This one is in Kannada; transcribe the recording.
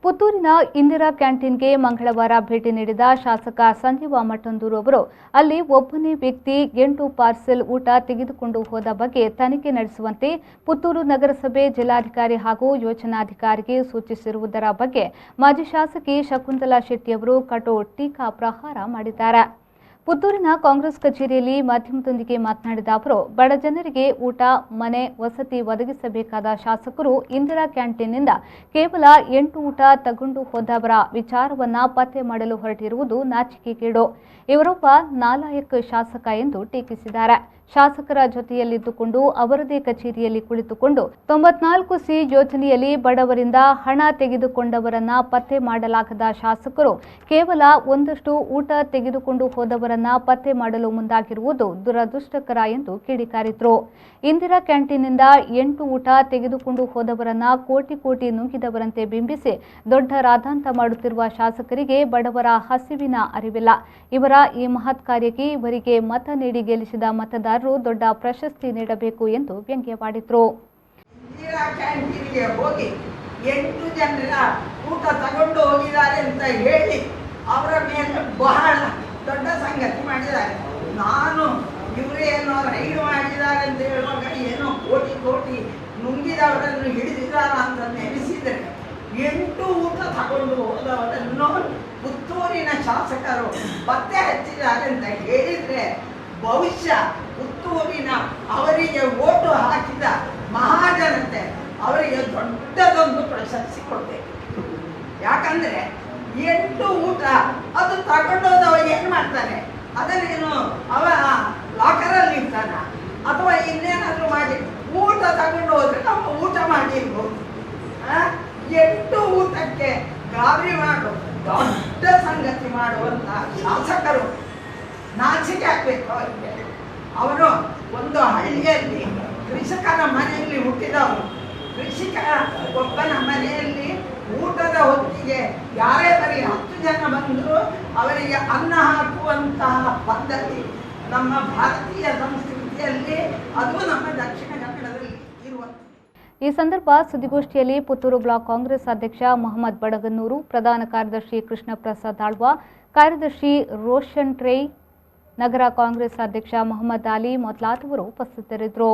ಪುತ್ತೂರಿನ ಇಂದಿರಾ ಕ್ಯಾಂಟೀನ್ಗೆ ಮಂಗಳವಾರ ಭೇಟಿ ನೀಡಿದ ಶಾಸಕ ಸಂಜೀವ ಮಠಂದೂರು ಅವರು ಅಲ್ಲಿ ಒಬ್ಬನೇ ವ್ಯಕ್ತಿ 8 ಪಾರ್ಸೆಲ್ ಊಟ ತೆಗೆದುಕೊಂಡು ಹೋದ ಬಗ್ಗೆ ತನಿಖೆ ನಡೆಸುವಂತೆ ಪುತ್ತೂರು ನಗರಸಭೆ ಜಿಲ್ಲಾಧಿಕಾರಿ ಹಾಗೂ ಯೋಜನಾಧಿಕಾರಿಗೆ ಸೂಚಿಸಿರುವುದರ ಬಗ್ಗೆ ಮಾಜಿ ಶಾಸಕಿ ಶಕುಂತಲಾ ಶೆಟ್ಟಿ ಅವರು ಕಟು ಟೀಕಾ ಪ್ರಹಾರ ಮಾಡಿದ್ದಾರೆ. ಪುತ್ತೂರಿನ ಕಾಂಗ್ರೆಸ್ ಕಚೇರಿಯಲ್ಲಿ ಮಾಧ್ಯಮದೊಂದಿಗೆ ಮಾತನಾಡಿದ ಅವರು, ಬಡ ಜನರಿಗೆ ಊಟ, ಮನೆ, ವಸತಿ ಒದಗಿಸಬೇಕಾದ ಶಾಸಕರು ಇಂದಿರಾ ಕ್ಯಾಂಟೀನ್ನಿಂದ ಕೇವಲ 8 ಊಟ ತಗೊಂಡು ಹೋದವರ ವಿಚಾರವನ್ನ ಪತ್ತೆ ಮಾಡಲು ಹೊರಟಿರುವುದು ನಾಚಿಕೆಗೇಡು. ಇವರೊಬ್ಬ ನಾಲಾಯಕ್ ಶಾಸಕ ಎಂದು ಟೀಕಿಸಿದ್ದಾರೆ. ಶಾಸಕರ ಜೊತೆಯಲ್ಲಿದ್ದುಕೊಂಡು ಅವರದೇ ಕಚೇರಿಯಲ್ಲಿ ಕುಳಿತುಕೊಂಡು 94C ಯೋಜನೆಯಲ್ಲಿ ಬಡವರಿಂದ ಹಣ ತೆಗೆದುಕೊಂಡವರನ್ನ ಪತ್ತೆ ಮಾಡಲಾಗದ ಶಾಸಕರು ಕೇವಲ ಒಂದಷ್ಟು ಊಟ ತೆಗೆದುಕೊಂಡು ಹೋದವರನ್ನ ಪತ್ತೆ ಮಾಡಲು ಮುಂದಾಗಿರುವುದು ದುರದೃಷ್ಟಕರ ಎಂದು ಕಿಡಿಕಾರಿದ್ರು. ಇಂದಿರಾ ಕ್ಯಾಂಟೀನ್ನಿಂದ 8 ಊಟ ತೆಗೆದುಕೊಂಡು ಹೋದವರನ್ನ ಕೋಟಿ ನುಂಗಿದವರಂತೆ ಬಿಂಬಿಸಿ ದೊಡ್ಡ ರಾದ್ಧಾಂತ ಮಾಡುತ್ತಿರುವ ಶಾಸಕರಿಗೆ ಬಡವರ ಹಸಿವಿನ ಅರಿವಿಲ್ಲ. ಇವರ ಈ ಮಹತ್ ಕಾರ್ಯಕ್ಕೆ ಇವರಿಗೆ ಮತ ನೀಡಿ ಗೆಲ್ಲಿಸಿದ ಮತದಾರರು ದೊಡ್ಡ ಪ್ರಶಸ್ತಿ ನೀಡಬೇಕು ಎಂದು ವ್ಯಂಗ್ಯವಾಡಿದ್ರು. ಇಂದಿರಾ ಕ್ಯಾಂಟೀನ್ಗೆ ಹೋಗಿ 8 ಜನರ ಊಟ ತಗೊಂಡು ಹೋಗಿದ್ದಾರೆ ಅಂತ ಹೇಳಿ ಅವರ ಮೇಲೆ ಬಹಳ ದೊಡ್ಡ ಸಂಗತಿ ಮಾಡಿದ್ದಾರೆ. ನಾನು ಇವರೇನೋ ರೈಡ್ ಮಾಡಿದ್ದಾರೆ ಅಂತ ಹೇಳುವಾಗ ಏನೋ ಕೋಟಿ ನುಂಗಿದವರನ್ನು ಹಿಡಿದಿದ್ದಾರ ಅಂತ ನೆನೆಸಿದರೆ 8 ಊಟ ತಗೊಂಡು ಹೋದವರನ್ನು ಪುತ್ತೂರಿನ ಶಾಸಕರು ಪತ್ತೆ ಹಚ್ಚಿದ್ದಾರೆ ಅಂತ ಹೇಳಿದ್ರೆ ಬಹುಶಃ ಪುತ್ತೂರಿನ ಅವರಿಗೆ ಓಟು ಹಾಕಿದ ಮಹಾಜನತೆ ಅವರಿಗೆ ದೊಡ್ಡದೊಂದು ಪ್ರಶಸ್ತಿ ಕೊಡಬೇಕು. ಯಾಕಂದ್ರೆ 8 ಊಟ ಅದು ತಗೊಂಡೋದವ ಏನ್ ಮಾಡ್ತಾನೆ, ಅದನ್ನೇನು ಅವ ಲಾಕರಲ್ಲಿ ಇರ್ತಾನ ಅಥವಾ ಇನ್ನೇನಾದ್ರೂ ಮಾಡಿ ಊಟ ತಗೊಂಡು ಹೋದ್ರೆ ನಮ್ಮ ಊಟ ಮಾಡಿರ್ಬೋದು. 8 ಊಟಕ್ಕೆ ಗಾಬರಿ ಮಾಡು ದೊಡ್ಡ ಸಂಗತಿ ಮಾಡುವಂತ ಶಾಸಕರು ನಾಚಿಕೆ ಆಗ್ಬೇಕು. ಅವರಿಗೆ ಅವರು ಒಂದು ಹಳ್ಳಿಯಲ್ಲಿ ಕೃಷಿಕನ ಮನೆಯಲ್ಲಿ ಹುಟ್ಟಿದವರು. ಕೃಷಿಕ ಒಬ್ಬನ ಮನೆಯಲ್ಲಿ ಊಟದ ಹೊತ್ತಿಗೆ ಯಾರೇ ಬರೀ 10 ಜನ ಬಂದರೂ ಅವರಿಗೆ ಅನ್ನ ಹಾಕುವಂತಹ ಪದ್ಧತಿ ನಮ್ಮ ಭಾರತೀಯ ಸಂಸ್ಕೃತಿಯಲ್ಲಿ, ಅದು ನಮ್ಮ ದಕ್ಷಿಣ ಕನ್ನಡದಲ್ಲಿ ಇರುವಂಥದ್ದು. ಈ ಸಂದರ್ಭ ಸುದ್ದಿಗೋಷ್ಠಿಯಲ್ಲಿ ಪುತ್ತೂರು ಬ್ಲಾಕ್ ಕಾಂಗ್ರೆಸ್ ಅಧ್ಯಕ್ಷ ಮೊಹಮ್ಮದ್ ಬಡಗನ್ನೂರು, ಪ್ರಧಾನ ಕಾರ್ಯದರ್ಶಿ ಕೃಷ್ಣ ಪ್ರಸಾದ್ ಆಳ್ವ, ಕಾರ್ಯದರ್ಶಿ ರೋಷನ್ ಟ್ರೈ, ನಗರ ಕಾಂಗ್ರೆಸ್ ಅಧ್ಯಕ್ಷ ಮೊಹಮ್ಮದ್ ಅಲಿ ಮೊದಲಾದವರು ಉಪಸ್ಥಿತರಿದ್ದರು.